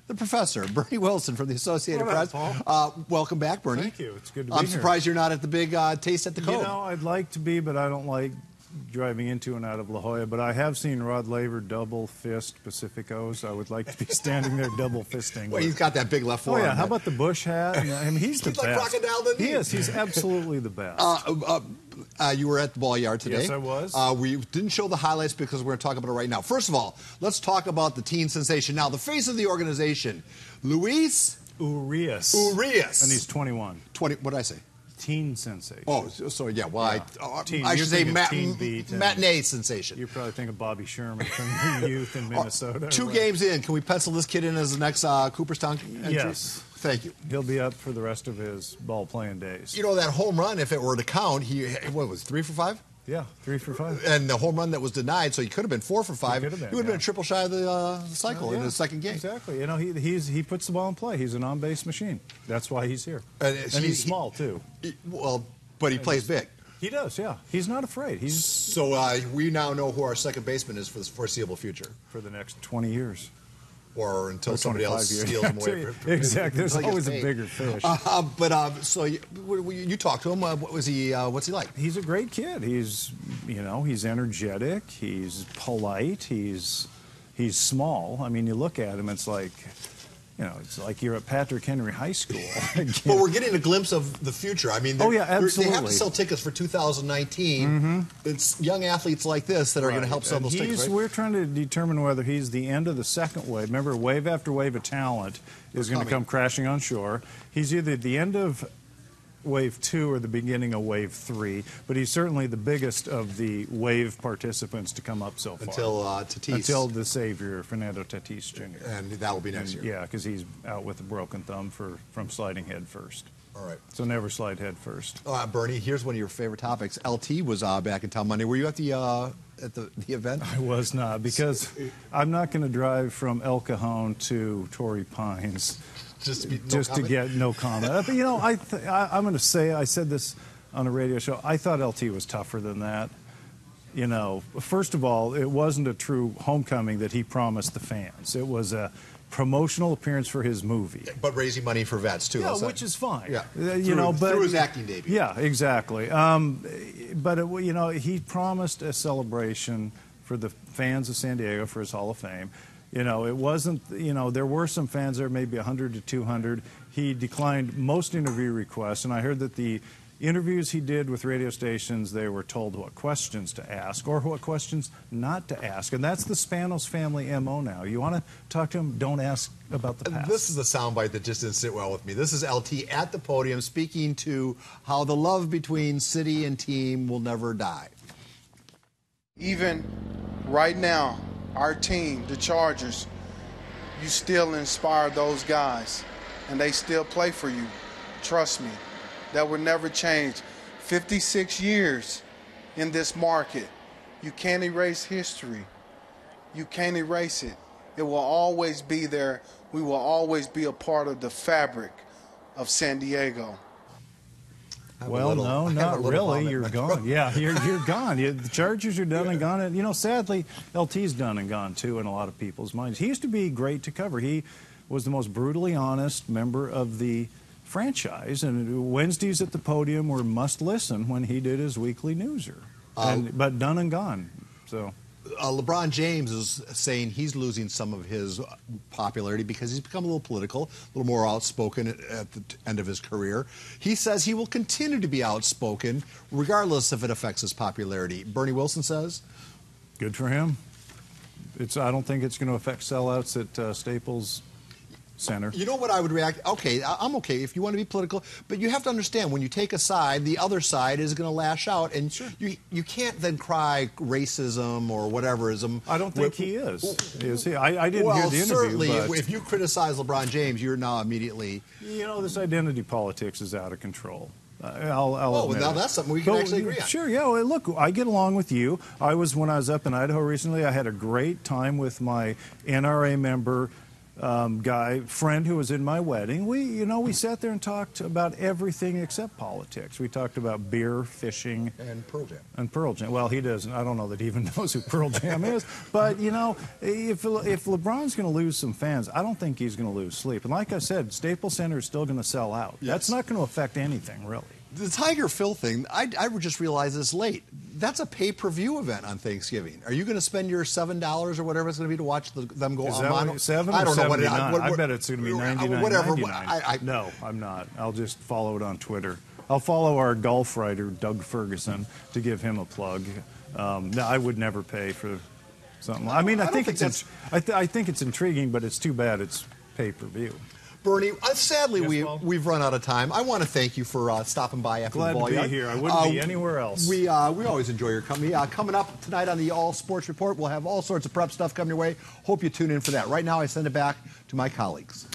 the professor, Bernie Wilson from the Associated Hello, Press. Paul. Welcome back, Bernie. Thank you. It's good to be I'm here. surprised you're not at the big Taste at the Cove. You know, I'd like to be, but I don't like driving into and out of La Jolla. But I have seen Rod Laver double fist Pacificos. I would like to be standing there double fisting. Well, he's got that big left Oh, forearm. yeah. How about the Bush hat? I mean, he's the He's best. like Crocodile Dundee. He is. He's absolutely the best. You were at the ball yard today. Yes, I was. We didn't show the highlights because we're going to talk about it right now. First of all, let's talk about the teen sensation. Now, the face of the organization, Luis Urias. Urias. And he's 21. 20. What did I say? Teen sensation. Oh, so yeah. Well, Yeah. Teen- I you're should say thinking Teen Beat and- matinee sensation. You probably think of Bobby Sherman from the youth in Minnesota. Two games in, can we pencil this kid in as the next Cooperstown entry? Yes. Thank you. He'll be up for the rest of his ball playing days. You know, that home run, if it were to count, what was it, 3 for 5? Yeah, 3 for 5. And the home run that was denied, so he could have been 4 for 5. He could have been, He would have yeah. been a triple shy of the cycle in Yeah, his second game. Exactly. You know, he puts the ball in play. He's an on-base machine. That's why he's here. And he's small, too. But he plays big. He does, yeah. He's not afraid. So we now know who our second baseman is for the foreseeable future. For the next 20 years. Or until Or somebody else 25 years. steals him away. Exactly. There's until he always gets a paid. bigger fish. So you talked to him. What's he like? He's a great kid. He's energetic. He's polite. He's small. I mean, you look at him, it's like you're at Patrick Henry High School. But we're getting a glimpse of the future. I mean, absolutely. They have to sell tickets for 2019. Mm-hmm. It's young athletes like this that are going to help sell those tickets, right? We're trying to determine whether he's the end of the second wave. Remember, wave after wave of talent is going to come crashing on shore. He's either at the end of Wave 2 or the beginning of Wave 3, but he's certainly the biggest of the wave participants to come up so far. Until Tatis. Until the savior, Fernando Tatis Jr. And that'll be next year. Yeah, because he's out with a broken thumb from sliding head first. All right. So never slide head first. Bernie, here's one of your favorite topics. LT was back in town Monday. Were you at the event? I was not, because I'm not going to drive from El Cajon to Torrey Pines just to get no comment. But, you know, I'm going to say, I said this on a radio show, I thought LT was tougher than that. You know, first of all, it wasn't a true homecoming that he promised the fans. It was a promotional appearance for his movie. But raising money for vets, too. Yeah, which is fine. Yeah, through his acting debut. Yeah, exactly. But, he promised a celebration for the fans of San Diego for his Hall of Fame. You know, it wasn't, there were some fans there, maybe 100 to 200. He declined most interview requests, and I heard that the interviews he did with radio stations, they were told what questions to ask or what questions not to ask. And that's the Spanos family MO now. You want to talk to him, don't ask about the past. This is a soundbite that just didn't sit well with me. This is LT at the podium speaking to how the love between city and team will never die. Even right now, our team, the Chargers, you still inspire those guys, and they still play for you. Trust me, that will never change. 56 years in this market. You can't erase history. You can't erase it. It will always be there. We will always be a part of the fabric of San Diego. Well, no, not really. You're gone. Yeah, you're gone. The Chargers are done and gone. And, sadly, LT's done and gone, too, in a lot of people's minds. He used to be great to cover. He was the most brutally honest member of the franchise. And Wednesdays at the podium were must listen when he did his weekly newser. But done and gone. So. LeBron James is saying he's losing some of his popularity because he's become a little political, a little more outspoken at the end of his career. He says he will continue to be outspoken regardless if it affects his popularity. Bernie Wilson says? Good for him. I don't think it's going to affect sellouts at Staples Center. You know what I would react? Okay, I'm okay if you want to be political, but you have to understand when you take a side, the other side is going to lash out, and you can't then cry racism or whateverism. I don't think he is. Is he? I didn't hear the interview. Certainly, but if you criticize LeBron James, you're now immediately. This identity politics is out of control. Well, now that's something we can actually agree on. Sure, yeah. Well, look, I get along with you. When I was up in Idaho recently, I had a great time with my NRA member friend who was in my wedding. We sat there and talked about everything except politics. We talked about beer, fishing, And Pearl Jam. and Pearl Jam. Well, he doesn't. I don't know that he even knows who Pearl Jam is. But if LeBron's going to lose some fans, I don't think he's going to lose sleep. And like I said, Staples Center is still going to sell out. Yes. That's not going to affect anything, really. The Tiger Phil thing, I just realized this late. That's a pay-per-view event on Thanksgiving. Are you going to spend your $7 or whatever it's going to be to watch them go Is on? that what, 7 or I don't know what 79? it, I bet it's going to be 99. Whatever. 99. No, I'm not. I'll just follow it on Twitter. I'll follow our golf writer, Doug Ferguson, to give him a plug. No, I would never pay for something. I mean, I think it's intriguing, but it's too bad it's pay-per-view. Bernie, sadly, Paul? we've run out of time. I want to thank you for stopping by after Glad the ball. to be here. I wouldn't be anywhere else. We always enjoy your company. Coming up tonight on the All Sports Report, we'll have all sorts of prep stuff coming your way. Hope you tune in for that. Right now, I send it back to my colleagues.